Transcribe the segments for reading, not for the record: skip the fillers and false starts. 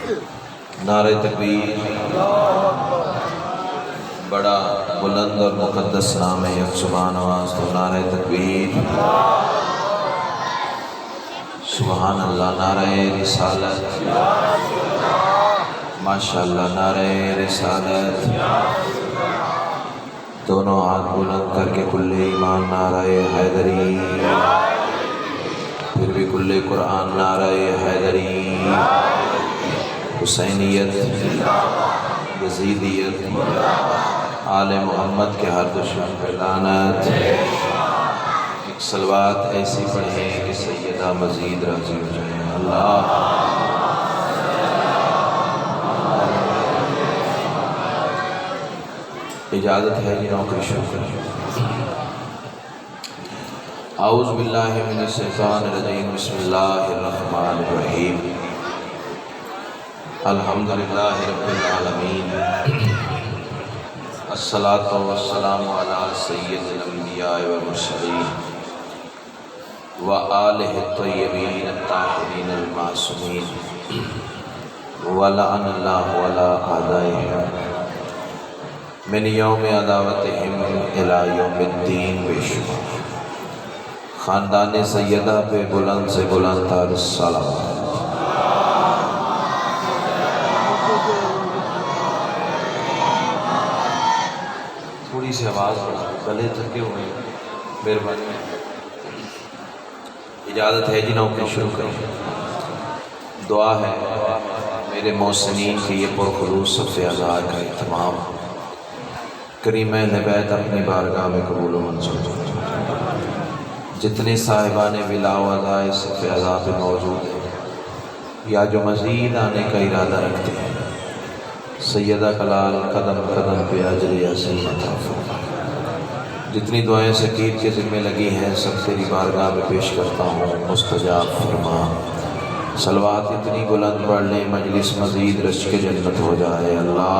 نعرہ تکبیر، بڑا بلند اور مقدس نام ہے یک زبان آواز تو نعرہ تکبیر، سبحان اللہ، نعرہ رسالت، ماشاءاللہ، نعرہ رسالت، دونوں ہاتھ بلند کر کے کل ایمان نعرہ حیدری، پھر بھی کل قرآن نعرہ حیدری، حسینیت، یزیدیت، آل محمد کے ہر دشمن پہ لعنت۔ ایک صلوات ایسی پڑھیں کہ سیدہ مزید راضی ہو جائیں۔ اللہ اجازت ہے جی نوکری شروع کریں۔ اعوذ باللہ من الشیطان الرجیم، بسم اللہ الرحمن الرحیم، الحمدللہ رب العالمین، الصلاۃ والسلام علی سید الانبیاء والمرسلین وآلہ الطیبین الطاہرین المعصومین، ولعن اللہ علی اعدائہم من یوم عداوتہم الی یوم الدین، بے شمار۔ خاندان سیدہ پہ بلند سے بلند تر الصلاوات۔ تھوڑی سی آواز گلے تھکے ہوئے ہیں، مہربانی۔ اجازت ہے جی نوکری شروع کریں۔ دعا ہے میرے محسنین کے یہ پرخلوص صف اعزار کا اہتمام کریم اہل بیت اپنی بارگاہ میں قبول و منظور۔ جتنے صاحبان ولا و عزائے صف اعزار پہ موجود ہیں یا جو مزید آنے کا ارادہ رکھتے ہیں، سیدہ کلال قدم قدم پہ اجر عظیم عطا فرما۔ جتنی دعائیں سکیر کے ذمہ لگی ہیں سب تیری بارگاہ میں پیش کرتا ہوں، مستجاب فرما۔ صلوات اتنی بلند پڑھ لیں مجلس مزید رش کے جنت ہو جائے۔ اللہ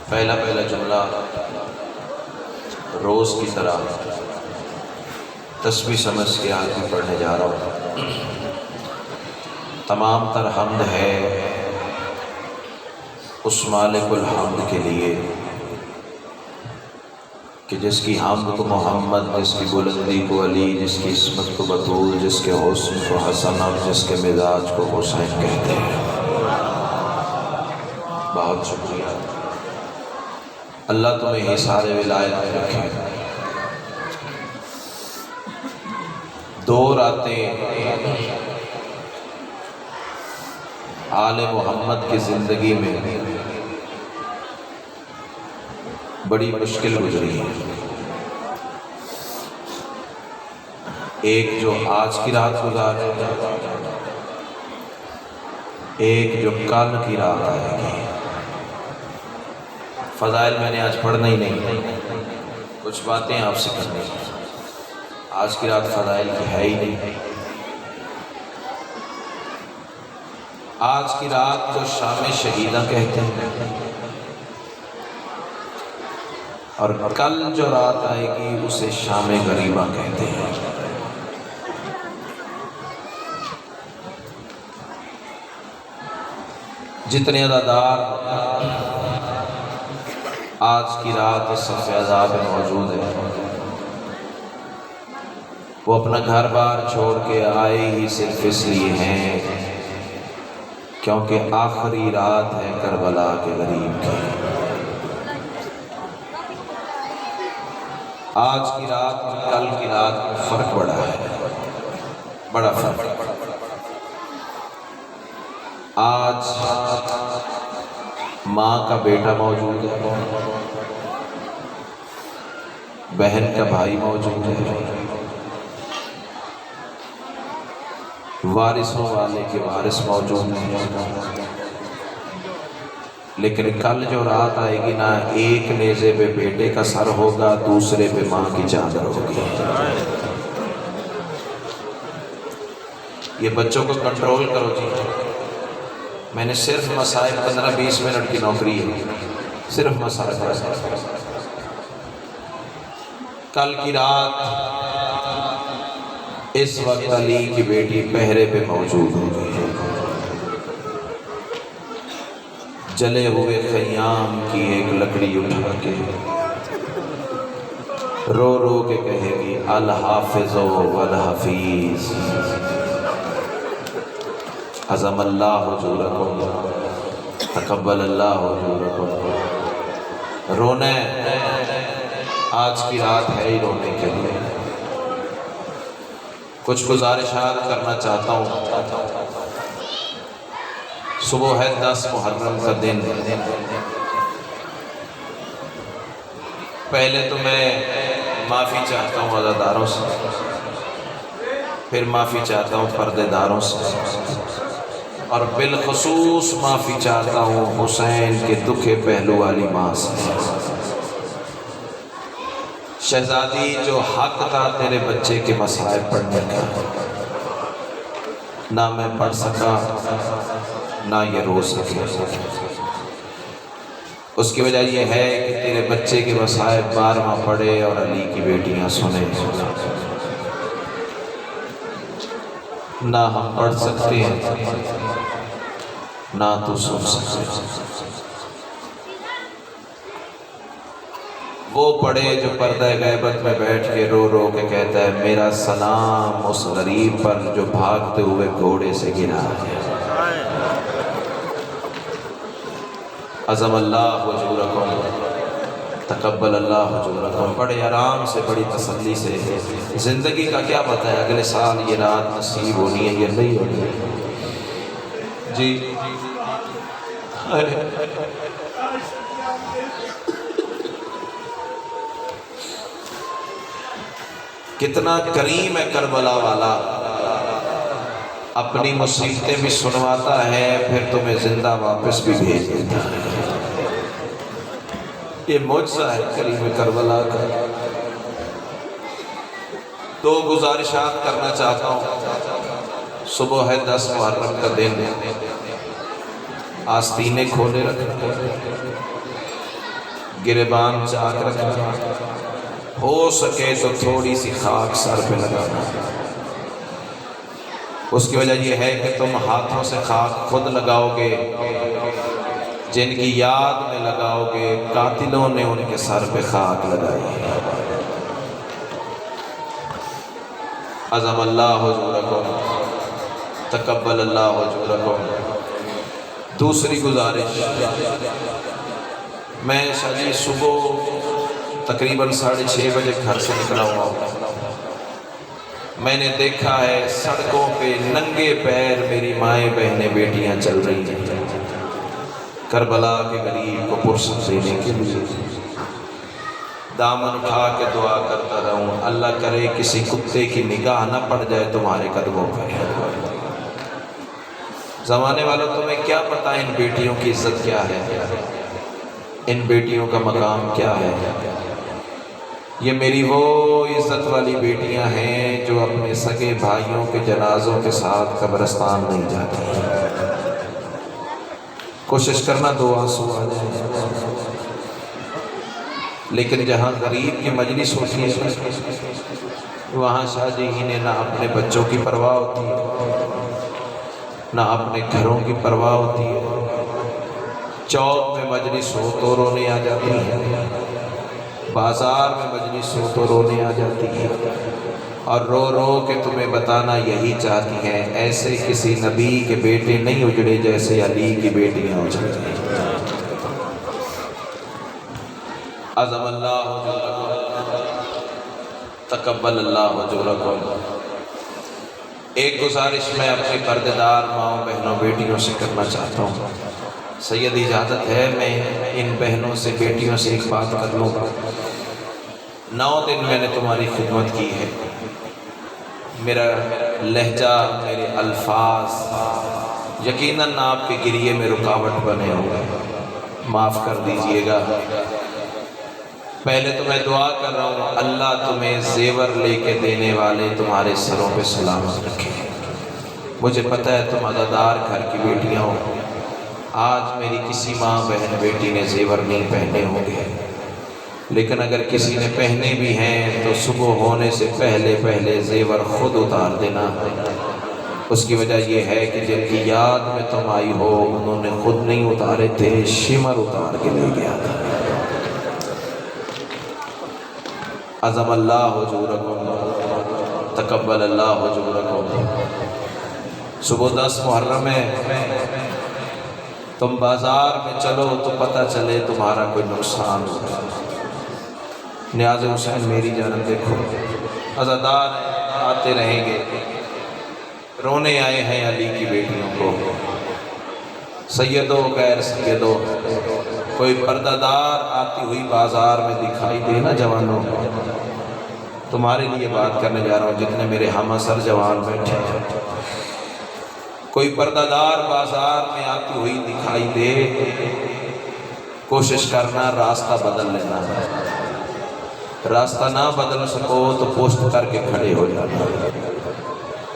پہلا جملہ روز کی طرح تسبیح سمجھ کے آگے پڑھنے جا رہا ہوں۔ تمام تر حمد ہے اس مالک الحمد کے لیے کہ جس کی حمد کو محمد، جس کی بلندی کو علی، جس کی عصمت کو بطول، جس کے حسن کو حسن اور جس کے مزاج کو حسین کہتے ہیں۔ بہت شکریہ، اللہ تمہیں ہی سارے ولایت میں رکھے۔ دو راتیں آل محمد کی زندگی میں بڑی مشکل گزری ہے۔ ایک جو آج کی رات گزارے، ایک جو کل کی رات آئے گی۔ فضائل میں نے آج پڑھنا ہی نہیں، کچھ باتیں آپ سے کرنی ہیں۔ آج کی رات فضائل کی ہے ہی نہیں۔ آج کی رات کو شام شہیدہ کہتے ہیں، اور کل جو رات آئے گی اسے شام غریبہ کہتے ہیں۔ جتنے عزادار آج کی رات اس صف اعزار میں موجود ہیں، وہ اپنا گھر بار چھوڑ کے آئے ہی صرف اس لیے ہیں کیونکہ آخری رات ہے کربلا کے غریب کی۔ آج کی رات اور کل کی رات میں فرق بڑا ہے، بڑا فرق۔ آج ماں کا بیٹا موجود ہے، بہن کا بھائی موجود ہے، وارثوں والے کے وارث موجود ہیں، لیکن کل جو رات آئے گی نا، ایک نیزے پہ بیٹے کا سر ہوگا، دوسرے پہ ماں کی چادر ہوگی۔ یہ بچوں کو کنٹرول کرو جی۔ میں نے صرف مسائل 15-20 منٹ کی نوکری ہے، صرف مسائل۔ کل کی رات اس وقت علی کی بیٹی پہرے پہ موجود ہو گئی ہے، جلے ہوئے خیام کی ایک لکڑی اٹھا کے رو رو کے کہے گی الحافظ والحفیظ عظم اللہ حضورکم تقبل اللہ حضورکم۔ رونے آج کی رات ہے ہی رونے کے لیے۔ کچھ گزارشات کرنا چاہتا ہوں۔ صبح ہے 10 محرم کا دن۔ پہلے تو میں معافی چاہتا ہوں عزاداروں سے، پھر معافی چاہتا ہوں پردے داروں سے، اور بالخصوص معافی چاہتا ہوں حسین کے دکھے پہلو والی ماں سے۔ شہزادی، جو حق تھا تیرے بچے کے مصائب پڑھنے کا، نہ میں پڑھ سکا نہ یہ رو سکے۔ اس کی وجہ یہ ہے کہ تیرے بچے کے مصائب 12واں پڑھے اور علی کی بیٹیاں سنیں۔ نہ ہم پڑھ سکتے ہیں نہ تو سن سکتے۔ وہ پڑھے جو پردہ غیبت میں بیٹھ کے رو رو کے کہتا ہے میرا سلام اس غریب پر جو بھاگتے ہوئے گھوڑے سے گرا ہے۔ عظم اللہ حضورکم تقبل اللہ حضورکم۔ بڑے آرام سے، بڑی تسلی سے، زندگی کا کیا پتہ ہے اگلے سال یہ رات نصیب ہونی ہے یا نہیں ہونی ہے۔ جی کتنا کریم ہے کربلا والا، اپنی مصیبتیں بھی سنواتا ہے، پھر تمہیں زندہ واپس بھی بھیج دیتا ہے۔ یہ معجزہ ہے کریم کربلا کا۔ دو گزارشات کرنا چاہتا ہوں۔ صبح ہے 10 محرم کا دن، آستینے کھولے رکھنا، گریبان چاک رکھنا، ہو سکے تو تھوڑی سی خاک سر پہ لگانا۔ اس کی وجہ یہ ہے کہ تم ہاتھوں سے خاک خود لگاؤ گے، جن کی یاد میں لگاؤ گے قاتلوں نے ان کے سر پہ خاک لگائی ہے۔ عظم اللہ حضورکم تقبل اللہ حضورکم۔ دوسری گزارش، میں شاید صبح تقریباً 6:30 بجے گھر سے نکلا ہوا ہوں۔ میں نے دیکھا ہے سڑکوں پہ ننگے پیر میری مائیں بہنیں بیٹیاں چل رہی ہیں کربلا کے غریب کو پرسکون دینے کے لیے۔ دامن اٹھا کے دعا کرتا رہوں اللہ کرے کسی کتے کی نگاہ نہ پڑ جائے تمہارے قدموں پہ۔ زمانے والوں تمہیں کیا پتہ ان بیٹیوں کی عزت کیا ہے، ان بیٹیوں کا مقام کیا ہے۔ یہ میری وہ عزت والی بیٹیاں ہیں جو اپنے سگے بھائیوں کے جنازوں کے ساتھ قبرستان نہیں جاتی۔ کوشش کرنا 2 آنسو آ جائیں، لیکن جہاں غریب کی مجلس ہوتی ہے وہاں شاہ جی نے نہ اپنے بچوں کی پرواہ ہوتی ہے نہ اپنے گھروں کی پرواہ ہوتی ہے۔ چوک میں مجلس ہو تو رونے آ جاتی ہے، بازار میں مجلس ہو تو رونے آ جاتی ہے، اور رو رو کے تمہیں بتانا یہی چاہتی ہیں ایسے کسی نبی کے بیٹے نہیں اجڑے جیسے علی کی بیٹیاں اجڑی ہیں۔ عظم اللہ حضورکم تقبل اللہ حضورکم۔ ایک گزارش میں اپنی پردے دار ماؤں بہنوں بیٹیوں سے کرنا چاہتا ہوں۔ سید اجازت ہے میں ان بہنوں سے بیٹیوں سے ایک بات کر لوں گا۔ 9 دن میں نے تمہاری خدمت کی ہے، میرا لہجہ، میرے الفاظ یقیناً آپ کے گریے میں رکاوٹ بنے ہوئے، معاف کر دیجئے گا۔ پہلے تو میں دعا کر رہا ہوں اللہ تمہیں زیور لے کے دینے والے تمہارے سروں پہ سلامت رکھے۔ مجھے پتہ ہے تم عزادار گھر کی بیٹیاں ہو، آج میری کسی ماں بہن بیٹی نے زیور نہیں پہنے ہوں گے، لیکن اگر کسی نے پہنے بھی ہیں تو صبح ہونے سے پہلے پہلے زیور خود اتار دینا۔ اس کی وجہ یہ ہے کہ جن کی یاد میں تم آئی ہو انہوں نے خود نہیں اتارے تھے، شمر اتار کے لے گیا تھا۔ عظم اللہ حضورکم، تقبل اللہ حضورکم۔ صبح 10 محرم ہے، تم بازار میں چلو تو پتہ چلے تمہارا کوئی نقصان ہو۔ نیاز حسین میری جانب دیکھو، عزادار آتے رہیں گے، رونے آئے ہیں علی کی بیٹیوں کو۔ سیدو غیر سیدو، کوئی پردہ دار آتی ہوئی بازار میں دکھائی دے نا جوانوں، تمہارے لیے بات کرنے جا رہا ہوں جتنے میرے ہم اثر جوان بیٹھے ہیں، کوئی پردہ دار بازار میں آتی ہوئی دکھائی دے، کوشش کرنا راستہ بدل لینا، راستہ نہ بدل سکو تو پوسٹ کر کے کھڑے ہو جانا،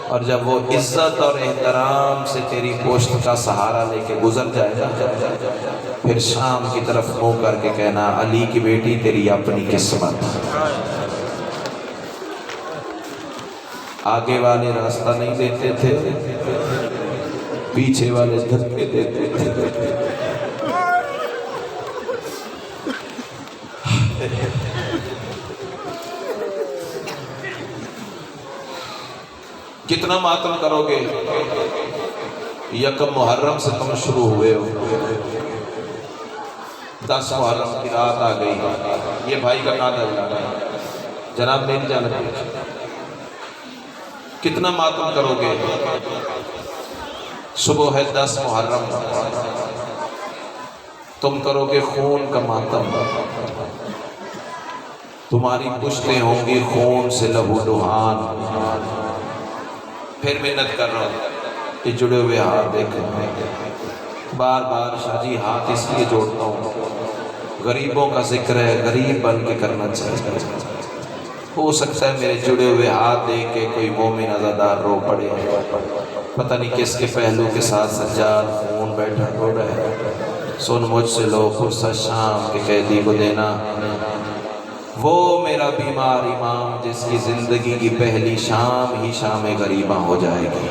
اور جب وہ عزت اور احترام سے تیری پوشت کا سہارا لے کے گزر جائے گا، پھر شام کی طرف منہ کر کے کہنا علی کی بیٹی تیری اپنی قسمت۔ آگے والے راستہ نہیں دیتے تھے، پیچھے والے دھکے دیتے تھے۔ کتنا ماتم کرو گے؟ یکم محرم سے تم شروع ہوئے ہو، 10 محرم کی رات آ گئی، یہ بھائی کا کہاں جانا ہے جناب میری جانب، کتنا ماتم کرو گے؟ صبح ہے 10 محرم، تم کرو گے خون کا ماتم، تمہاری پشتیں ہوں گی خون سے لہو لہان۔ پھر محنت کر رہا ہوں کہ جڑے ہوئے ہاتھ دیکھیں، بار بار شاہ جی ہاتھ اس لیے جوڑتا ہوں، غریبوں کا ذکر ہے، غریب بن کے کرنا چاہیے۔ ہو سکتا ہے میرے جڑے ہوئے ہاتھ دیکھ کے کوئی مومن عزادار رو پڑے، پتہ نہیں کس کے پہلو کے ساتھ سجاد خون بیٹھا ہو رہا ہے، سن مجھ سے لو فرصت شام کے قیدی کو دینا، وہ میرا بیمار امام جس کی زندگی کی پہلی شام ہی شام غریباں ہو جائے گی۔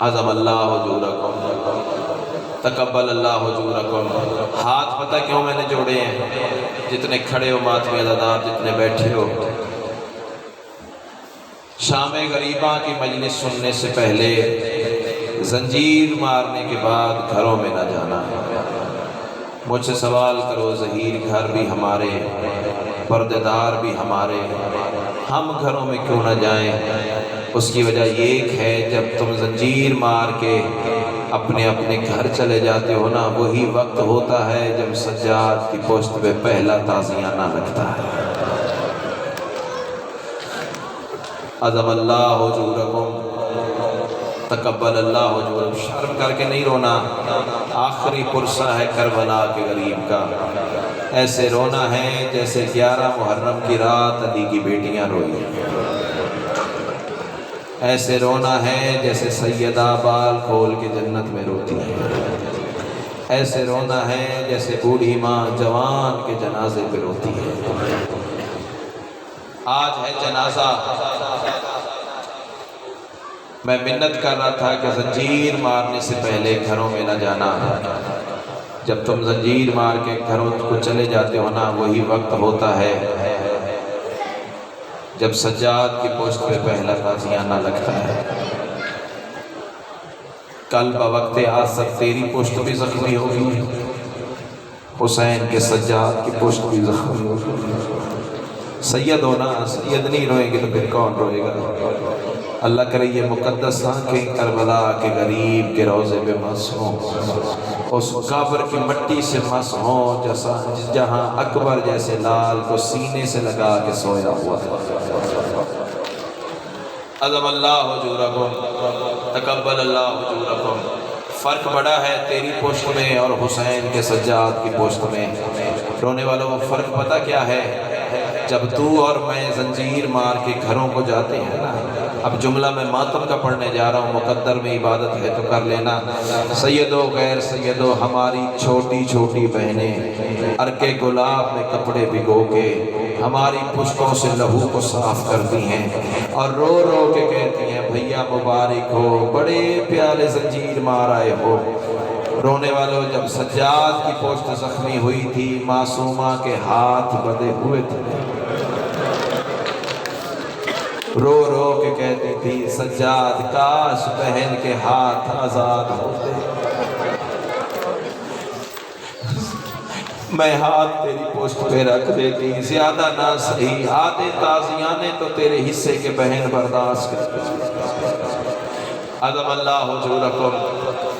عظم اللہ حضورکم، تقبل اللہ حضورکم۔ ہاتھ پتہ کیوں میں نے جوڑے ہیں؟ جتنے کھڑے ہو ماتمی عزادار، جتنے بیٹھے ہو، شام غریباں کی مجلس سننے سے پہلے زنجیر مارنے کے بعد گھروں میں نہ جانا ہے۔ مجھ سے سوال کرو، ظہیر گھر بھی ہمارے، پردے دار بھی ہمارے، ہم گھروں میں کیوں نہ جائیں؟ اس کی وجہ یہ ہے جب تم زنجیر مار کے اپنے اپنے گھر چلے جاتے ہو نا، وہی وقت ہوتا ہے جب سجاد کی پشت پہ پہلا تازیانہ لگتا ہے۔ عظم اللہ حضورکم، تقبل اللہ حضور۔ شرم کر کے نہیں رونا، آخری پرسہ ہے کربلا کے غریب کا، ایسے رونا ہے جیسے 11 محرم کی رات علی کی بیٹیاں روئی، ایسے رونا ہے جیسے سیدہ بال کھول کے جنت میں روتی ہے، ایسے رونا ہے جیسے بوڑھی ماں جوان کے جنازے پہ روتی ہے۔ آج ہے جنازہ، میں منت کر رہا تھا کہ زنجیر مارنے سے پہلے گھروں میں نہ جانا، جب تم زنجیر مار کے گھروں کو چلے جاتے ہو نا، وہی وقت ہوتا ہے جب سجاد کی پشت پہ پہلا تازیانہ لگتا ہے۔ کل بوقت آصف تیری پشت بھی زخمی ہوگی، حسین کے سجاد کی پشت بھی زخمی ہوگی۔ سید ہونا، سید نہیں روئیں گے تو پھر کون روئے گا؟ اللہ کرے یہ مقدس آنکھیں کربلا کے غریب کے روضے پہ مس ہوں، اس قبر کی مٹی سے مس ہوں جہاں اکبر جیسے لال کو سینے سے لگا کے سویا ہوا ہے۔ عظم اللہ حضورکم، تقبل اللہ حضورکم۔ فرق بڑا ہے تیری پشت میں اور حسین کے سجاد کی پشت میں۔ رونے والوں کو فرق پتہ کیا ہے؟ جب تو اور میں زنجیر مار کے گھروں کو جاتے ہیں نا، اب جملہ میں ماتم کا پڑھنے جا رہا ہوں، مقدر میں عبادت ہے تو کر لینا۔ سیدو غیر سیدو ہماری چھوٹی چھوٹی بہنیں ارکے گلاب میں کپڑے بھگو کے ہماری پشتوں سے لہو کو صاف کرتی ہیں اور رو رو کے کہتی ہیں بھیا مبارک ہو، بڑے پیارے زنجیر مار آئے ہو۔ رونے والوں، جب سجاد کی پشت زخمی ہوئی تھی معصومہ کے ہاتھ بدے ہوئے تھے، رو رو کے کہتی تھی سجاد کاش بہن کے ہاتھ آزاد ہوتے، میں ہاتھ تیری پشت پہ رکھ دیتی، زیادہ نہ صحیح آدھے تازیانے تو تیرے حصے کے بہن برداشت کرتی۔ عظم اللہ حضورکم،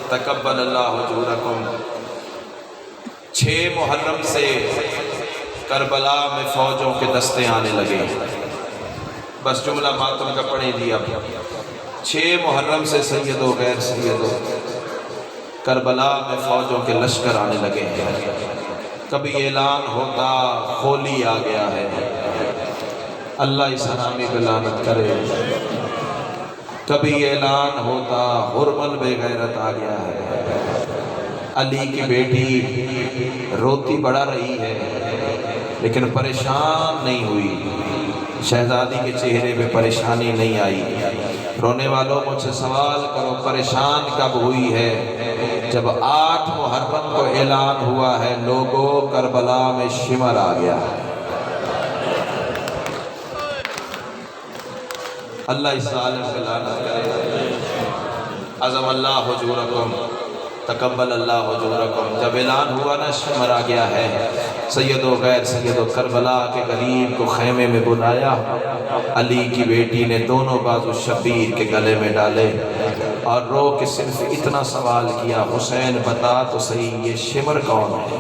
تقبل اللہ حضورکم۔ 6 محرم سے کربلا میں فوجوں کے دستے آنے لگے، بس جملہ ماتم کا پڑھیں دیا۔ 6 محرم سے سیدو غیر سیدو کربلا میں فوجوں کے لشکر آنے لگے ہیں۔ کبھی اعلان ہوتا ہولی آ گیا ہے، اللہ اس حرامی پہ لعنت کرے۔ کبھی اعلان ہوتا ہرمل بے غیرت آ گیا ہے، علی کی بیٹی روتی بڑھا رہی ہے لیکن پریشان نہیں ہوئی، شہزادی کے چہرے پہ پریشانی نہیں آئی۔ رونے والوں مجھ سے سوال کرو پریشان کب ہوئی ہے؟ جب 8 محرم کو اعلان ہوا ہے لوگوں کربلا میں شمر آ گیا ہے۔ اللہ اس عالم پہ لعنت کرے۔ عظم اللہ حضورکم، تقبل اللہ حضورکم۔ جب اعلان ہوا نا شمر آ گیا ہے، سیدو غیر سیدو کربلا کے غریب کو خیمے میں بلایا، علی کی بیٹی نے دونوں بازو شبیر کے گلے میں ڈالے اور رو کے صرف اتنا سوال کیا حسین بتا تو صحیح یہ شمر کون ہے؟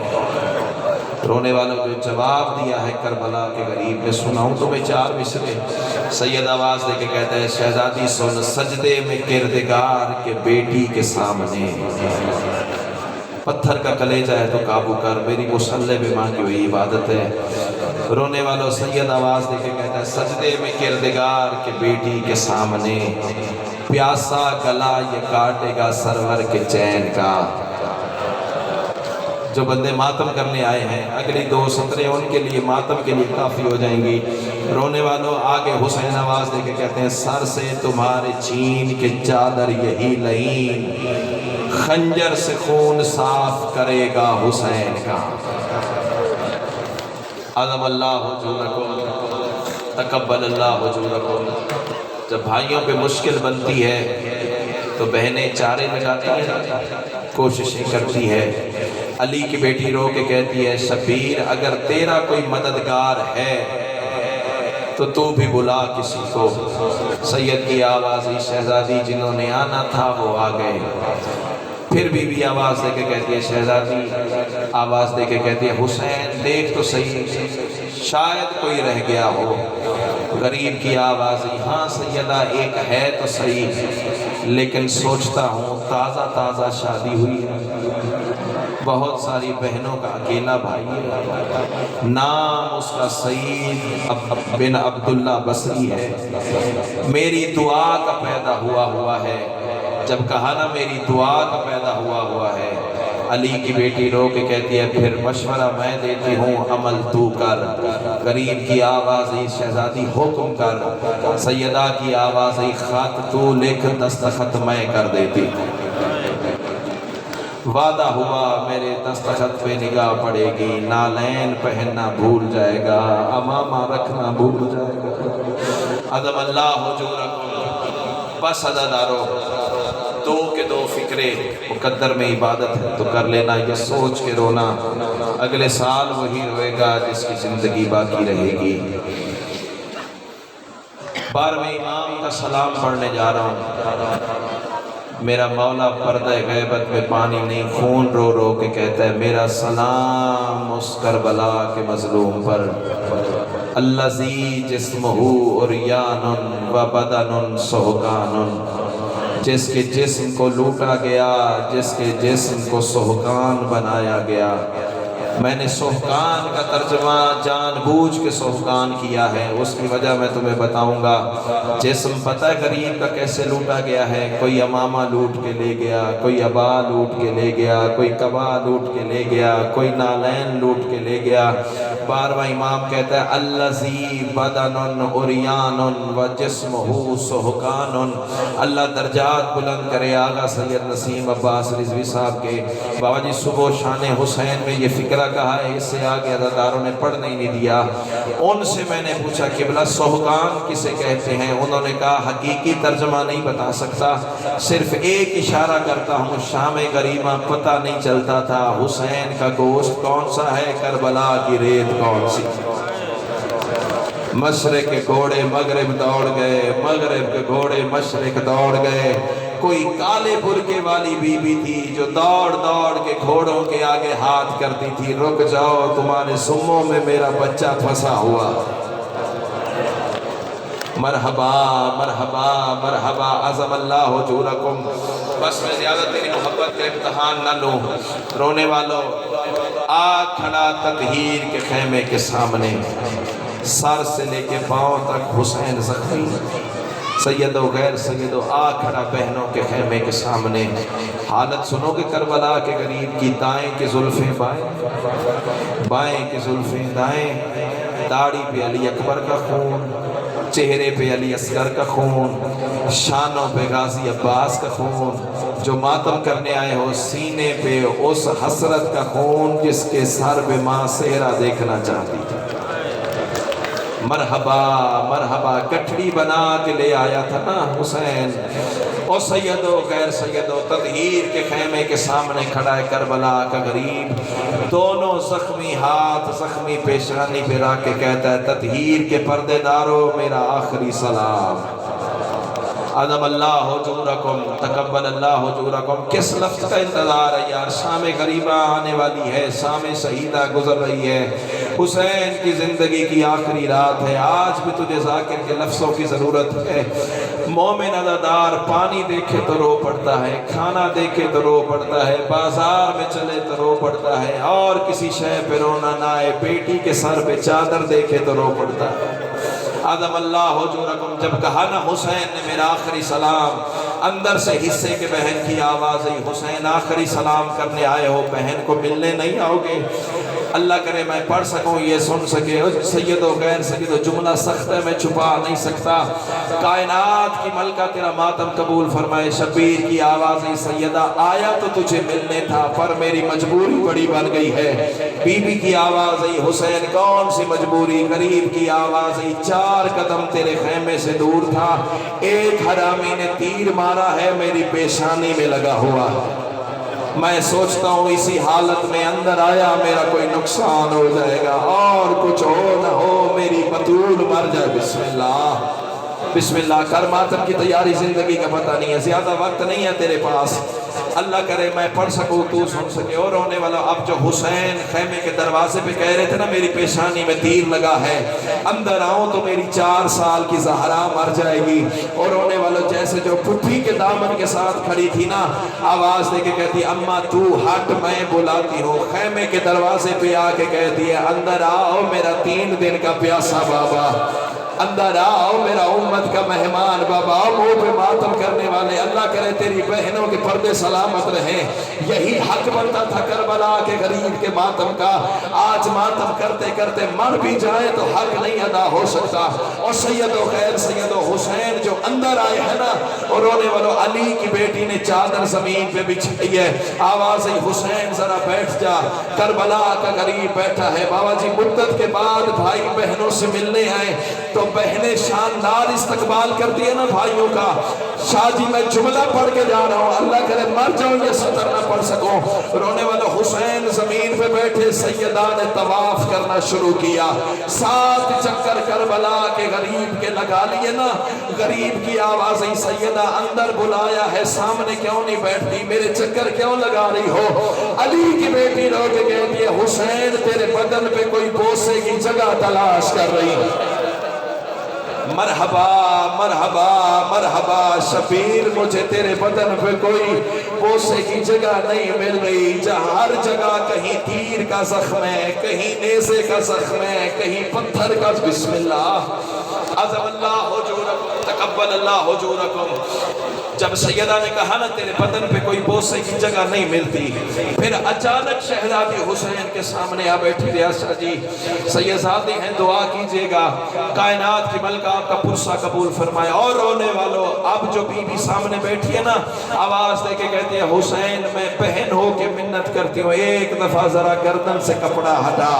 رونے والوں جو جواب دیا ہے کربلا کے غریب نے، سناؤں تمہیں 4 مصرے؟ سید آواز دے کے کہتا ہے شہزادی سن، سجدے میں کردگار کے بیٹی کے سامنے پتھر کا کلیجہ ہے تو قابو کر، میری مصلی پہ مانگی ہوئی عبادت ہے۔ رونے والوں سید آواز دے کے کہتا ہے سجدے میں کردگار کے بیٹی کے سامنے پیاسا گلا یہ کاٹے گا سرور کے چین کا۔ جو بندے ماتم کرنے آئے ہیں اگلی 2 سطریں ان کے لیے ماتم کے لیے کافی ہو جائیں گی۔ رونے والوں آگے حسین آواز دے کے کہتے ہیں سر سے تمہارے چین کے چادر یہی لئیم، خنجر سے خون صاف کرے گا حسین کا۔ عظم اللہ حضورکم، تقبل اللہ حضورکم۔ جب بھائیوں پہ مشکل بنتی ہے تو بہنیں چارے لگاتی ہیں، کوششیں کرتی ہے۔ علی کی بیٹی رو کے کہتی ہے شبیر اگر تیرا کوئی مددگار ہے تو تو بھی بلا کسی کو۔ سید کی آواز ہی شہزادی جنہوں نے آنا تھا وہ آ گئے۔ پھر بھی آواز دے کے کہتی ہے شہزادی آواز دے کے کہتی ہے حسین دیکھ تو صحیح شاید کوئی رہ گیا ہو۔ غریب کی آواز ہی ہاں سیدہ ایک ہے تو صحیح، لیکن سوچتا ہوں تازہ تازہ شادی ہوئی ہے، بہت ساری بہنوں کا اکیلا بھائی ہے، نام اس کا سعید بن عبداللہ بصری ہے، میری دعا کا پیدا ہوا ہے۔ جب کہا نا میری دعا کا پیدا ہوا ہے، علی کی بیٹی رو کے کہتی ہے پھر مشورہ میں دیتی ہوں عمل تو کر۔ غریب کی آواز ہی شہزادی حکم کر، سیدہ کی آواز ہی خط تو لکھ دستخط میں کر دیتی۔ وعدہ ہوا میرے دستخط پہ نگاہ پڑے گی، نالین پہننا بھول جائے گا، امامہ رکھنا بھول جائے گا۔ عظم اللہ حضورکم، بس عزادارو 2 کے 2 فکرے، مقدر میں عبادت ہے تو کر لینا، یہ سوچ کے رونا اگلے سال وہی روئے گا جس کی زندگی باقی رہے گی۔ 12ویں امام کا سلام پڑھنے جا رہا ہوں۔ میرا مولا پردہ غیبت میں پانی نہیں خون رو رو کے کہتا ہے میرا سلام اس کربلا کے مظلوم پر، الذی جسمہ عریان و بدن سہکان، جس کے جسم کو لوٹا گیا، جس کے جسم کو سہکان بنایا گیا، میں نے سہکان کا ترجمہ جان بوجھ کے سہکان کیا ہے، اس کی وجہ میں تمہیں بتاؤں گا۔ جسم پتہ ہے غریب کا کیسے لوٹا گیا ہے، کوئی امامہ لوٹ کے لے گیا، کوئی ابا لوٹ کے لے گیا، کوئی کبا لوٹ کے لے گیا، کوئی نالین لوٹ کے لے گیا۔ 12واں امام کہتا ہے الذی بدن عریان و جسمہ سہکان۔ اللہ درجات بلند کرے آغا سید نسیم عباس رضوی صاحب کے۔ بابا جی صبح شان حسین میں یہ فکرہ کہا ہے، اس سے آگے عزاداروں نے پڑھنے ہی نہیں دیا۔ ان سے میں نے پوچھا قبلہ سہکان کسے کہتے ہیں؟ انہوں نے کہا حقیقی ترجمہ نہیں بتا سکتا، صرف ایک اشارہ کرتا ہوں، شام غریبہ پتہ نہیں چلتا تھا حسین کا گوشت کون سا ہے، کربلا کی ریت کون سی۔ مشرق کے گھوڑے مغرب دوڑ گئے، مغرب کے گھوڑے مشرق دوڑ گئے۔ کوئی کالے برقعے والی بی بی تھی جو دوڑ دوڑ کے گھوڑوں کے آگے ہاتھ کرتی تھی، رک جاؤ تمہارے سموں میں میرا بچہ پھنسا ہوا۔ مرحبا مرحبا مرحبا عظم اللہ حضورکم۔ بس میں زیادہ تیری محبت کا امتحان نہ لوں۔ رونے والوں، آ کھڑا تطہیر کے خیمے کے سامنے، سر سے لے کے پاؤں تک حسین زخمی، سید و غیر سید و آ کھڑا بہنوں کے خیمے کے سامنے۔ حالت سنو کہ کربلا کے غریب کی، دائیں کی زلفیں بائیں، بائیں کی زلفیں دائیں، داڑھی پہ علی اکبر کا خون، چہرے پہ علی اصغر کا خون، شانوں پہ غازی عباس کا خون، جو ماتم کرنے آئے ہو سینے پہ اس حسرت کا خون جس کے سر پہ ماں سہرا دیکھنا چاہتی تھی۔ مرحبا مرحبا کٹڑی بنا کے لے آیا تھا نا حسین۔ او سیدو غیر سیدو، تطہیر کے خیمے کے سامنے کھڑا ہے کربلا کا غریب، دونوں زخمی ہاتھ زخمی پیشانی پہ رکھ کے کہتا ہے تطہیر کے پردے دارو میرا آخری سلام۔ عظم اللہ حضورکم، تقبل اللہ حضورکم۔ کس لفظ کا انتظار ہے یار؟ شام غریبہ آنے والی ہے، شام شہیدہ گزر رہی ہے، حسین کی زندگی کی آخری رات ہے، آج بھی تجھے ذاکر کے لفظوں کی ضرورت ہے۔ مومن عزادار پانی دیکھے تو رو پڑتا ہے، کھانا دیکھے تو رو پڑتا ہے، بازار میں چلے تو رو پڑتا ہے، اور کسی شے پہ رونا نہ آئے، بیٹی کے سر پہ چادر دیکھے تو رو پڑتا ہے۔ عظم اللہ حضورکم، جب کہا نا حسین نے میرا آخری سلام، اندر سے حصے کے بہن کی آواز آئی، حسین آخری سلام کرنے آئے ہو، بہن کو ملنے نہیں آؤ گے؟ اللہ کرے میں پڑھ سکوں، یہ سن سکے۔ سید و غیر سید و جملہ سخت ہے، میں چھپا نہیں سکتا۔ کائنات کی ملکہ تیرا ماتم قبول فرمائے۔ شبیر کی آواز آئی، سیدہ آیا تو تجھے ملنے تھا پر میری مجبوری بڑی بن گئی ہے۔ بی بی کی آواز آئی، حسین کون سی مجبوری؟ غریب کی آواز آئی، 4 قدم تیرے خیمے سے دور تھا، ایک حرامی نے تیر مارا ہے میری پیشانی میں لگا ہوا، میں سوچتا ہوں اسی حالت میں اندر آیا میرا کوئی نقصان ہو جائے گا، اور کچھ ہو نہ ہو میری بطول مر جائے۔ بسم اللہ بسم اللہ کر، ماتم کی تیاری زندگی کا پتہ نہیں ہے، زیادہ وقت نہیں ہے تیرے پاس، اللہ کرے میں پڑھ سکوں تو سن سکے۔ اور رونے والا، اب جو حسین خیمے کے دروازے پہ کہہ رہے تھے نا میری پیشانی میں تیر لگا ہے، اندر آؤں تو میری 4 سال کی زہرا مر جائے گی۔ اور رونے والا، جیسے جو پھپھی کے دامن کے ساتھ کھڑی تھی نا، آواز دے کے کہتی اماں تو ہٹ میں بلاتی ہوں، خیمے کے دروازے پہ آ کے کہتی ہے اندر آؤ میرا 3 دن کا پیاسا بابا، اندر آؤ میرا امت کا مہمان بابا، منہ پہ ماتم کرنے والے، اللہ کرے تیری بہنوں کے پردے سلامت رہیں۔ یہی حق بنتا تھا کربلا کے غریب کے ماتم کا، آج ماتم کرتے کرتے مر بھی جائے تو حق نہیں ادا ہو سکتا۔ اور سید و خیر سید و حسین جو اندر آئے ہیں نا، اور رونے والوں، علی کی بیٹی نے چادر زمین پہ بچھائی ہے، آواز ہے حسین ذرا بیٹھ جا، کربلا کا غریب بیٹھا ہے۔ بابا جی مدت کے بعد بھائی بہنوں سے ملنے آئے تو بہنیں شاندار استقبال کرتی ہے نا بھائیوں کا۔ شاہ جی میں جملہ پڑھ کے جا رہا ہوں، اللہ کرے مر جاؤں یہ سطر نہ پڑھ سکوں۔ رونے والا حسین زمین پہ بیٹھے، سیدہ نے طواف کرنا شروع کیا، 7 چکر کربلا کے غریب کے لگا لیے نا۔ غریب کی آواز آئی، سیدہ اندر بلایا ہے، سامنے کیوں نہیں بیٹھتی، میرے چکر کیوں لگا رہی ہو؟ علی کی بیٹی رو کے کہتی ہے حسین تیرے بدن پہ کوئی بوسے کی جگہ تلاش کر رہی ہے۔ مرحبا مرحبا مرحبا شبیر، مجھے تیرے بدن پہ کوئی بوسے کی جگہ نہیں مل رہی، جہاں ہر جگہ کہیں تیر کا زخم ہے، کہیں نیزے کا زخم ہے، کہیں پتھر کا۔ بسم اللہ، عظم اللہ حجورکم، تقبل اللہ حجورکم۔ جب سیدہ نے کہا نا تیرے بدن پہ کوئی بوسے کی جگہ نہیں ملتی، پھر اچانک شہزادی حسین کے سامنے آ بیٹھی، ریاسہ جی سیدزادی ہیں، دعا کیجئے گا کائنات کی ملکہ آپ کا پرسہ قبول فرمائے۔ اور رونے والوں، اب جو بی بی سامنے بیٹھی ہے نا، آواز دے کے کہتی ہے حسین میں بہن ہو کے منت کرتی ہوں، ایک دفعہ ذرا گردن سے کپڑا ہٹا۔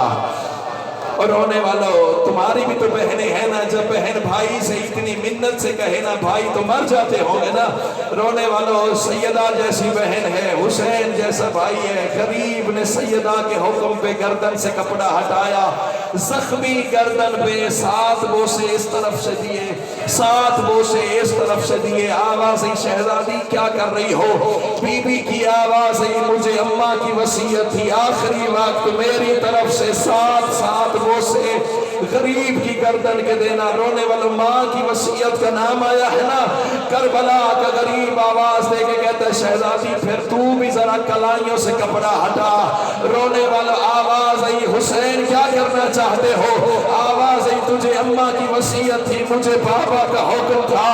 اور رونے والوں، تمہاری بھی تو بہنیں ہیں نا، جب بہن بھائی سے اتنی منت سے کہے نا، بھائی تو مر جاتے ہوں گے نا۔ رونے والوں، سیدہ جیسی بہن ہے، حسین جیسا بھائی ہے، غریب نے سیدہ کے حکم پہ گردن سے کپڑا ہٹایا، زخمی گردن پہ 7 بوسے اس طرف سے دیے، 7 بوسے اس طرف سے دیے۔ آواز آئی شہزادی کیا کر رہی ہو؟ بی بی کی آواز آئی مجھے اماں کی وصیت تھی، آخری وقت میری طرف سے 7 بوسے غریب کی گردن کے دینا۔ رونے والوں، ماں کی وصیت کا نام آیا ہے نا، کربلا کا غریب آواز دے کے کہتا ہے شہزادی پھر تو بھی ذرا کلائیوں سے کپڑا ہٹا۔ رونے والوں، آواز آئی حسین کیا کرنا چاہتے ہو؟ آواز آئی تجھے اماں کی وصیت تھی، مجھے بابا کا حکم تھا،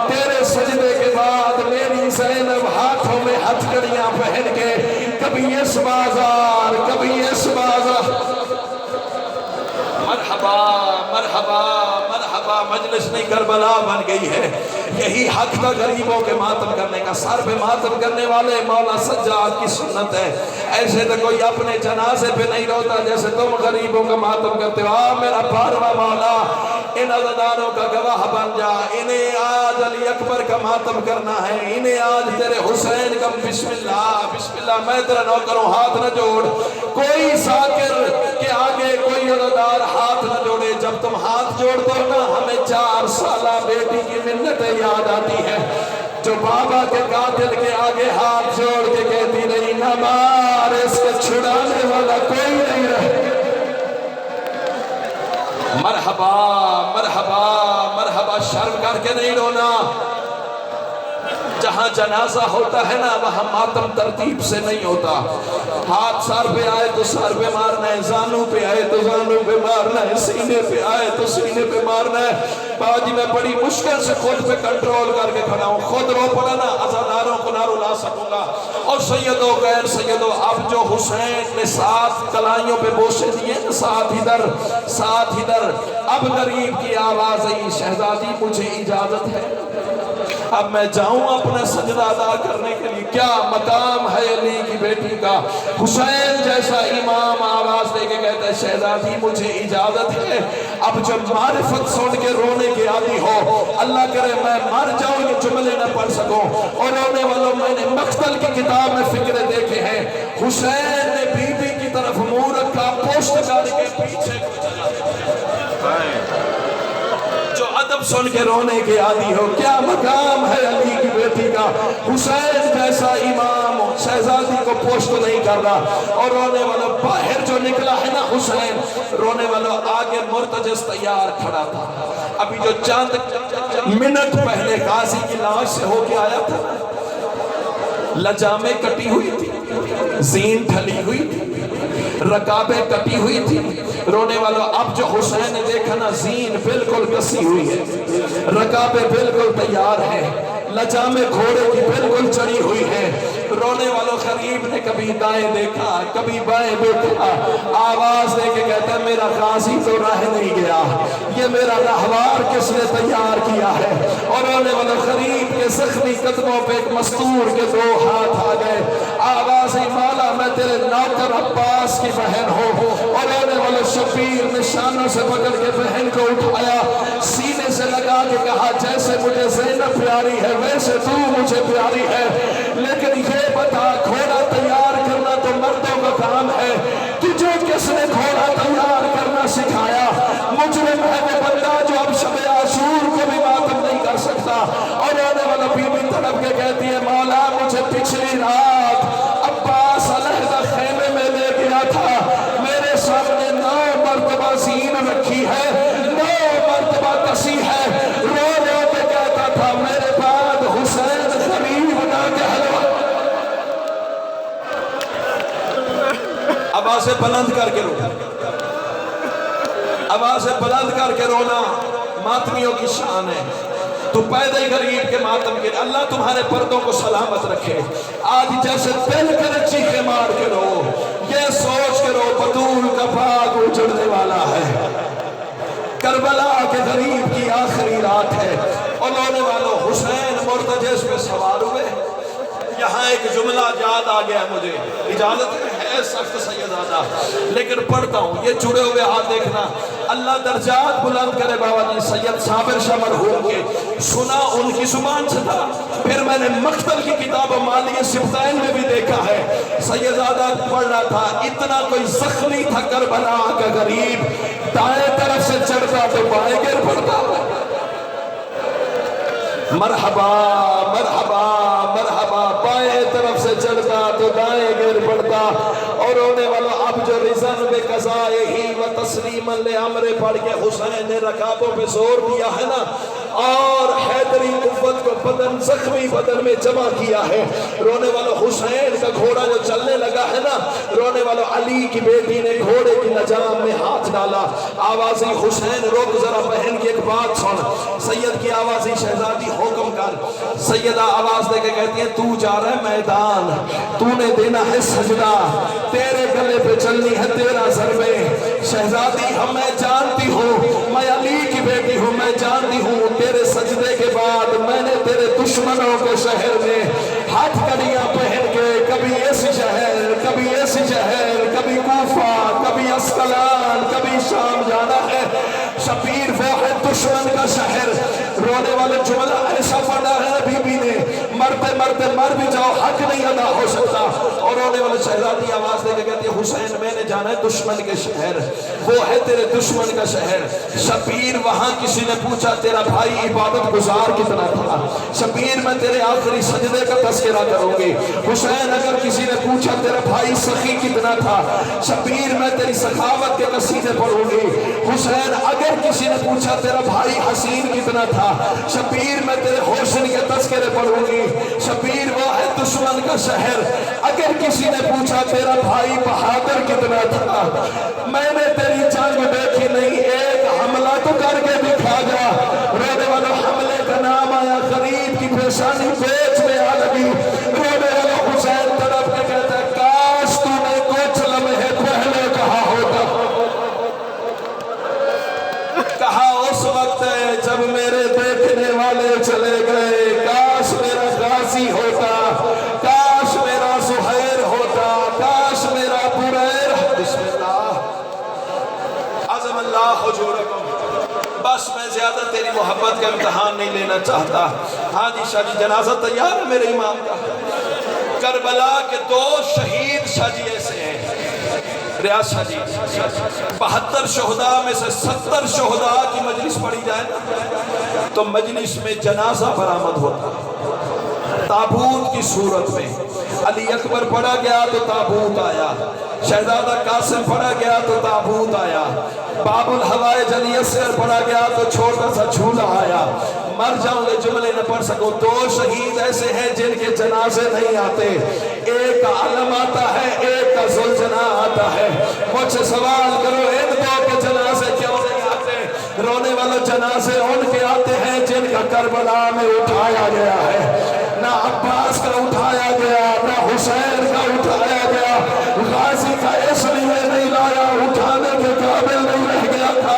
تیرے سجدے کے بعد میری زینب ہاتھوں میں ہتھکڑیاں پہن کے کبھی اس بازار کبھی اس بازار۔ مرحبا مرحبا مرحبا، مجلس نہیں کربلا بن گئی ہے۔ یہی حق تھا غریبوں کے ماتم کرنے کا، سر پہ ماتم کرنے والے مولا سجاد کی سنت ہے۔ ایسے تو کوئی اپنے جنازے پہ نہیں روتا جیسے تم غریبوں کا ماتم کرتے ہو۔ میرا بارواں مولا ان عزاداروں کا گواہ بن جا، انہیں آج علی اکبر کا ماتم کرنا ہے، انہیں آج تیرے حسین کا۔ بسم اللہ بسم اللہ، میں تیرا نوکر ہوں، ہاتھ نہ جوڑ۔ کوئی ساکر کے آگے کوئی عزادار ہاتھ نہ جوڑے۔ جب تم ہاتھ جوڑتے ہو نا، ہمیں 4 سالہ بیٹی کی منتیں یاد آتی ہے، جو بابا کے قاتل کے آگے ہاتھ جوڑ کے کہتی رہی نہ مار، اس کے چھڑانے والا کوئی نہیں رہے۔ مرحبا مرحبا مرحبا، شرم کر کے نہیں رونا۔ جہاں جنازہ ہوتا ہے نا، وہاں ماتم ترتیب سے نہیں ہوتا۔ ہاتھ سر پہ آئے تو سر پہ مارنا ہے، زانوں پہ آئے تو زانوں پہ مارنا ہے، سینے پہ آئے تو سینے پہ مارنا ہے۔ باجی میں بڑی مشکل سے خود پہ کنٹرول کر کے کھڑا ہوں، خود رو پڑا نا عزاداروں کو نہ رلا سکوں گا۔ اور سیدو غیر سیدو، اب جو حسین نے 7 کلائیوں پہ بوسے دیے، 7 ادھر 7 ادھر، اب غریب کی آواز آئی شہزادی مجھے اجازت ہے، اب میں جاؤں اپنا سجدہ ادا کرنے کے لیے۔ کیا مقام ہے علی کی بیٹی کا، حسین جیسا امام آواز دے کے کہتا ہے شہزادی مجھے اجازت ہے۔ اب جب معرفت سن کے رونے کے عادی ہو، اللہ کرے میں مر جاؤں یہ جملے نہ پڑھ سکوں۔ اور رونے والوں، میں نے مقتل کی کتاب میں فکرے دیکھے ہیں، حسین نے بی بی کی طرف منہ رکھا، پوشت کر کے پیچھے کو چلا۔ جو ادب سن کے رونے کے عادی ہو، کیا مقام ہے علی کی بیٹی کا، حسین جیسا امام شہزادی کو پوشت نہیں کر رہا۔ اور رونے والا باہر جو نکلا ہے نا حسین، رونے والا آگے مرتجز تیار کھڑا تھا، ابھی جو چند منٹ پہلے غازی کی لاش سے ہو کے آیا تھا، لجامیں کٹی ہوئی تھی، زین ڈھلی ہوئی تھی، رکابیں کٹی ہوئی تھی۔ رونے والوں، اب جو حسین نے دیکھا نا، زین بالکل کسی ہوئی ہے، رکابیں بالکل تیار ہیں، لجامیں گھوڑے کی بالکل چڑھی ہوئی ہیں۔ رونے والوں، غریب نے کبھی دائیں دیکھا کبھی بائیں دیکھا، آواز دے کے کہتا ہے میرا غازی تو رہ نہیں گیا، یہ میرا رہوار کس نے تیار کیا ہے۔ اور رونے والوں، غریب کے زخمی قدموں پہ ایک مستور کے 2 ہاتھ آ گئے، آواز ہی مولا میں تیرے نوکر عباس کی بہن ہوں۔ اور رونے والوں، شبیر نے شانوں سے پکڑ کے بہن کو اٹھایا، سینے سے لگا کے کہا جیسے مجھے زینب پیاری ہے ویسے تو مجھے پیاری ہے، لیکن یہ بتا گھوڑا تیار کرنا تو مردوں کا کام ہے، تجھے کس نے گھوڑا تیار کرنا سکھایا؟ مجرم ہے وہ بندہ جو اب شب عاشور کو بھی ماتم نہیں کر سکتا۔ اور رونے والا بی بی تڑپ کے کہتی ہے مولا مجھے پچھلی رات عباس علیحدہ خیمے میں لے گیا تھا، میرے سامنے 9 مرتبہ زین رکھی ہے، 9 مرتبہ کسی ہے، آوازیں بلند کر کے رو، آوازیں بلند کر کے رونا ماتمیوں کی شان ہے۔ تو پیدا ہی غریب کے ماتم کے، اللہ تمہارے پردوں کو سلامت رکھے۔ آج جیسے دل کرے چیخے مار کے رو، یہ سوچ کے رو بطول کا باغ اجڑنے والا ہے، کربلا کے غریب کی آخری رات ہے۔ اور رونے والوں حسین مرتجز پہ سوار ہوئے۔ یہاں ایک جملہ یاد آ گیا مجھے، اجازت ہے سخت سیدزادہ لیکن پڑھتا ہوں، یہ جڑے ہوئے ہاتھ دیکھنا۔ اللہ درجات بلند کرے بابا جی سید صابر شاہ مرحوم کے، سنا ان کی زبان سے تھا، پھر میں نے مقتل کی کتاب مالی سبتین میں بھی دیکھا ہے۔ سیدزادہ پڑھ رہا تھا، اتنا کوئی زخمی تھا کربلا کا غریب، دائیں طرف سے چڑھتا تو بائیں گر پڑتا۔ مرحبا مرحبا مرحبا، بائیں طرف سے چڑھتا تو دائیں گر پڑتا۔ اور رونے والا اب جو رضن بے قضائے ہی و تسلیما لامر پڑھ کے حسین نے رکابوں پہ زور دیا ہے نا، اور حیدری قوت کو بدن زخمی بدن میں جمع کیا ہے۔ رونے والا حسین کا گھوڑا جو چلنے لگا ہے نا، رونے والا علی کی بیٹی نے گھوڑے کی نجام میں ہاتھ ڈالا۔ آوازی حسین رک ذرا بہن کی ایک بات سن، سید کی آوازی شہزادی حکم کر۔ سیدہ آواز دے کے کہتی ہے تو جا رہا ہے میدان، تو نے دینا ہے سجدہ، تیرے گلے پہ چلنی ہے تیرا ضربے۔ شہزادی ہم میں جانتی ہوں، میں علی کی بیٹی ہوں، میں جانتی ہوں تیرے سجدے کے بعد میں نے تیرے دشمنوں کے شہر میں ہاتھ کڑیاں پہن کے کبھی اس شہر کبھی اس شہر کبھی کوفہ کبھی اسکلان کبھی شام جانا ہے۔ شبیر وہ ہے دشمن کا شہر۔ رونے والے جملہ ایسا پڑھا ہے بی بی نے، مرتے مرتے مر بھی جاؤ حق نہیں ادا ہو سکتا۔ اور رونے والے شہزادی آواز دے کے کہتی ہے حسین میں نے جانا ہے دشمن کے شہر، وہ ہے تیرے دشمن کا شہر۔ شبیر وہاں کسی نے پوچھا تیرا بھائی عبادت گزار کتنا تھا، شبیر میں تیرے آخری سجدے کا تذکرہ کروں گی۔ حسین اگر کسی نے پوچھا تیرا بھائی سخی کتنا تھا، شبیر میں تیری سخاوت کے قصیدے پڑھوں گی۔ حسین اگر کسی نے پوچھا تیرا بھائی حسین کتنا تھا، شبیر میں تیرے حسن کے تذکرے پڑھوں گی۔ شبیر وہ ہے دشمن کا شہر۔ اگر کسی نے پوچھا تیرا بھائی بہادر کتنا تھا، میں نے تیری جنگ دیکھی نہیں، ایک حملہ تو کر کے دکھا جا۔ رونے والوں حملے کا نام آیا، غریب کی پیشانی بیچ میں آ لگی۔ رونے والوں حسین طرف کے کہتا ہے کاش تو نے کچھ لمحے پہلے کہا ہوتا، کہا اس وقت ہے جب میرے دیکھنے والے چلے گئے، کاش میرا غازی ہوتا، کاش میرا زہیر ہوتا، کاش میرا بریر۔ بسم اللہ عظم اللہ حضورکم۔ بس میں زیادہ تیری محبت کا امتحان نہیں لینا چاہتا۔ ہاں جی شاہ جی جنازہ تیار ہے میرے امام کا۔ کربلا کے دو شہید شاہ جی ایسے ہیں، ریاض شاہ جی 72 شہداء میں سے 70 شہداء کی مجلس پڑھی جائے نا تو مجلس میں جنازہ برآمد ہوتا، تابوت کی صورت میں۔ علی اکبر پڑھا گیا تو تابوت آیا، شہزادہ قاسم پڑھا گیا تو تابوت آیا، باب الحوائج علی اصغر پڑھا گیا تو چھوٹا سا جھولا آیا۔ مر جاؤں گے جملے نہ پڑھ سکو۔ دو شہید ایسے ہیں جن کے جنازے نہیں آتے، ایک کا علم آتا ہے، ایک کا زلجنہ آتا ہے۔ مجھ سے سوال کرو ان دو کے جنازے کیوں نہیں آتے؟ رونے والے جنازے ان کے آتے ہیں جن کا کربلا میں اٹھایا گیا ہے۔ نہ عباس کا اٹھایا گیا، نہ حسین کا اٹھایا گیا۔ غازی کا اس لیے نہیں لایا، اٹھانے کے قابل نہیں رہ گیا تھا۔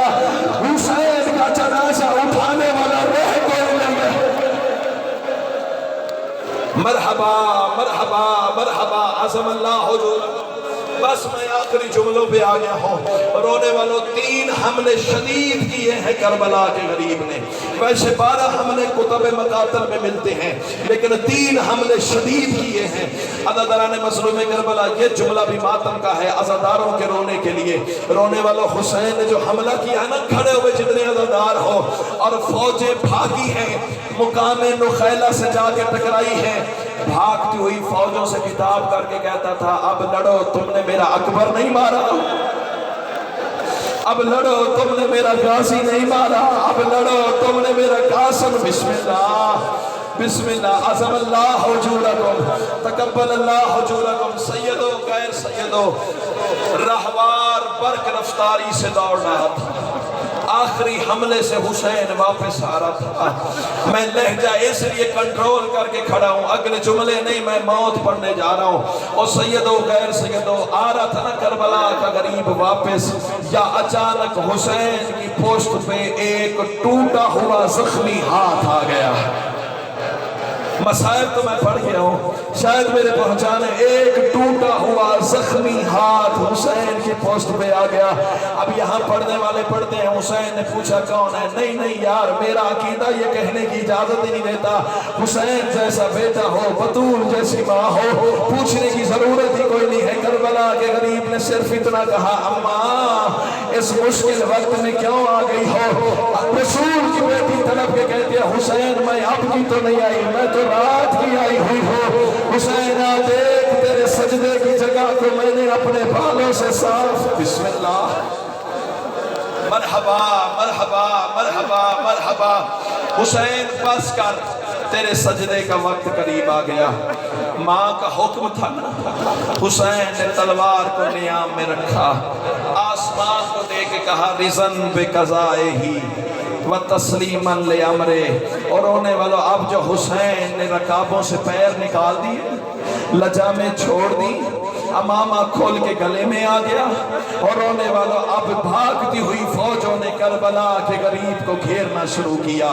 حسین کا جنازہ اٹھانے والا رہ کوئی نہیں ہے۔ مرحبا مرحبا مرحبا عظم اللہ حضور۔ بس میں آخری جملوں پہ آ گیا ہوں۔ رونے والوں 3 حملے شدید کیے ہیں کربلا کے غریب نے، ویسے 12 حملے کتب مقاتل میں ملتے ہیں لیکن 3 حملے شدید کیے ہیں۔ عزاداران مظلوم کربلا، یہ جملہ بھی ماتم کا ہے عزاداروں کے رونے کے لیے۔ رونے والوں حسین نے جو حملہ کیا ہے نا، کھڑے ہوئے جتنے عزادار ہو، اور فوجیں بھاگی ہیں، مقام نخیلہ سے جا کے ٹکرائی ہیں۔ بھاگتی ہوئی فوجوں سے خطاب کر کے کہتا تھا اب لڑو، تم نے میرا اکبر نہیں مارا، اب لڑو تم نے میرا غازی نہیں مارا، اب لڑو تم نے میرا قاسم۔ بسم اللہ بسم اللہ عظم اللہ حضورکم، تقبل اللہ حضورکم۔ سیدو غیر سیدو، راہوار برق رفتاری سے دوڑ رہا تھا، آخری حملے سے حسین واپس آ رہا تھا۔ میں لہجہ اس لیے کنٹرول کر کے کھڑا ہوں، اگلے جملے نہیں، میں موت پڑھنے جا رہا ہوں۔ اور سیدو غیر سیدو آ رہا تھا نا کربلا کا غریب واپس، یا اچانک حسین کی پوسٹ پہ ایک ٹوٹا ہوا زخمی ہاتھ آ گیا۔ مسائل تو میں پڑھ گیا ہوں، شاید میرے پہنچانے ایک ٹوٹا ہوا زخمی ہاتھ حسین کی پوسٹ پہ آ گیا۔ اب یہاں پڑھنے والے پڑھتے ہیں حسین نے پوچھا کون ہے؟ نہیں نہیں یار، میرا عقیدہ یہ کہنے کی اجازت ہی نہیں دیتا حسین جیسا بیٹا ہو، بطول جیسی ماں ہو، پوچھنے کی ضرورت ہی کوئی نہیں ہے۔ کربلا کے غریب نے صرف اتنا کہا، اماں اس مشکل وقت میں کیوں آ گئی ہو؟ رسول کی بیٹی طلب کے کہتی ہے، حسین میں اب کی تو نہیں آئی، میں تو رات کی آئی ہوئی ہو۔ حسین آ دیکھ تیرے سجدے کی جگہ کو میں نے اپنے بالوں سے صاف، بسم اللہ، مرحبا مرحبا مرحبا مرحبا۔ حسین بس کر، تیرے سجدے کا وقت قریب آ گیا۔ ماں کا حکم تھا نا۔ حسین نے تلوار کو نیام میں رکھا، آسمان کو دے کے کہا، رضن بقضائے ہی وتسلیما لامرے۔ اور رونے والوں، اب جو حسین نے رکابوں سے پیر نکال دیے، لجامیں چھوڑ دی، امامہ کھول کے گلے میں آ گیا، اور رونے والوں اب بھاگتی ہوئی فوجوں نے کربلا کے غریب کو گھیرنا شروع کیا۔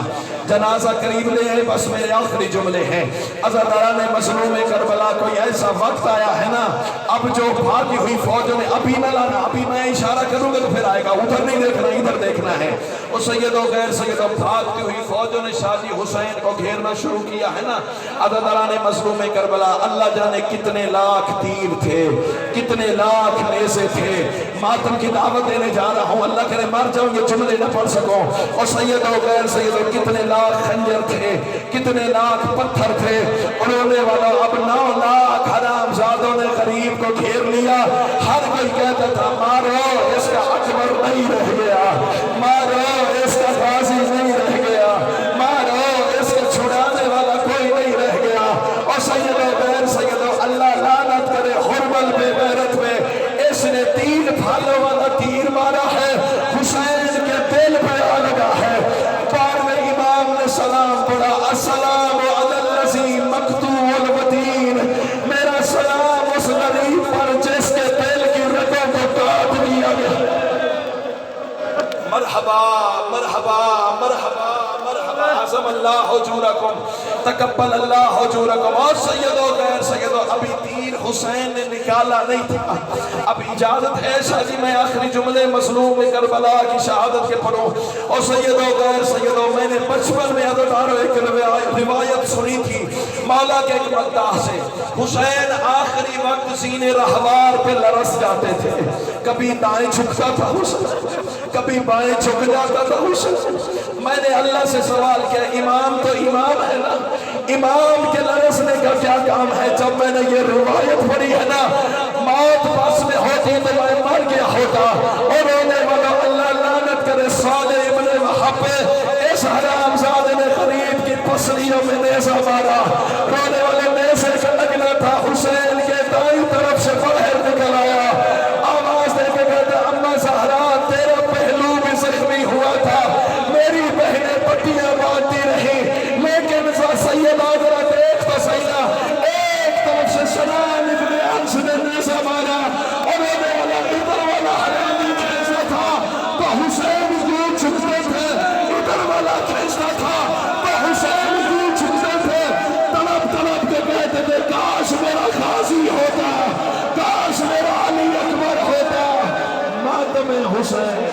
جنازہ قریب لے ہے، بس میرے آخری جملے ہیں۔ عزاداران مظلوم کربلا کوئی ایسا وقت آیا ہے نا، اب جو بھاگی ہوئی فوجوں نے، ابھی نہ لانا، ابھی میں اشارہ کروں گا تو پھر آئے گا، ادھر نہیں دیکھنا ادھر دیکھنا ہے۔ اور سیدوں غیر سیدوں بھاگتی ہوئی فوجوں نے شادی حسین کو گھیرنا شروع کیا ہے نا۔ عزاداران مظلوم کربلا، اللہ جانے کتنے لاکھ تیر تھے، کتنے لاکھ نیزے تھے۔ ماتم کی دعوت دینے جا رہا ہوں، اللہ کرے مر جاؤں یہ جملے نہ پڑھ سکوں۔ اور سیدوں غیر سیدوں کتنے لاکھ خنجر تھے، کتنے لاکھ پتھر تھے۔ انہوں والا اب 9 لاکھ حرام زادوں نے غریب کو گھیر لیا۔ ہر کوئی کہتا تھا، مارو اس کا اکبر نہیں رہ گیا، مارو اس کا غازی نہیں رہ گیا، مارو اس کا چھڑانے والا کوئی نہیں رہ گیا۔ اور سیدوں غیر سیدوں، اللہ لعنت کرے حرمل بے غیرت میں، اس نے 3 پھالوں والا تیر مارا ہے، حسین کے دل پہ آ لگا ہے۔ 12ویں امام نے سلام پڑھا، السلام علی الذی مقتول الودین، میرا سلام اس غریب پر جس کے دل کی رگوں کو کاٹ دیا گیا۔ مرحبا مرحبا مرحبا مرحبا، عظم اللہ اجورکم، تقبل اللہ اجورکم۔ اور سیدوں غیر سیدوں، ابھی تیر حسین نے نکالا نہیں تھا۔ اب اجازت ہے شاہ جی میں آخری جملے مظلوم کربلا کی شہادت کے پڑھوں۔ اور سیدوں غیر سیدوں، میں نے بچپن میں عزاداروں ایک روایت سنی تھی مولا کے ایک مداح سے۔ حسین آخری وقت سینے رہوار پہ لرس جاتے تھے، کبھی دائیں جھکتا تھا حسین، کبھی بائیں جھک جاتا تھا حسین۔ میں نے اللہ سے سوال کیا، امام تو امام ہے نا، امام کے لرسنے کا کیا کام ہے؟ جب میں نے یہ روایت پڑھی ہے نا، موت پاس میں ہوتی تو میں مر گیا ہوتا۔ اور رونے والا، اللہ لعنت کرے صالح ابن وہب پہ، اس حرام زادے نے غریب کی پسلیوں میں نیزہ مارا۔ رونے والے نیزے کا لگنا تھا حسین کے دائیں طرف سے باہر نکل آیا، آواز دے کے کہتا، اماں زہرا تیرا پہلو بھی زخمی ہوا تھا، میری بہنیں پٹیاں باندھتی رہی، لیکن سید آدھرا دیکھ تو صحیح نا، ایک طرف سے سنان ابن انس نے نیزہ مارا، اور رونے والا ادھر والا حرامی کھینچا تھا تو حسین یوں چھکتے تھے، ادھر والا کھینچا تھا تو حسین یوں چھکتے تھے، تڑپ تڑپ کے کہتے تھے، کاش میرا غازی ہوتا، کاش میرا علی اکبر ہوتا۔ ماتم حسین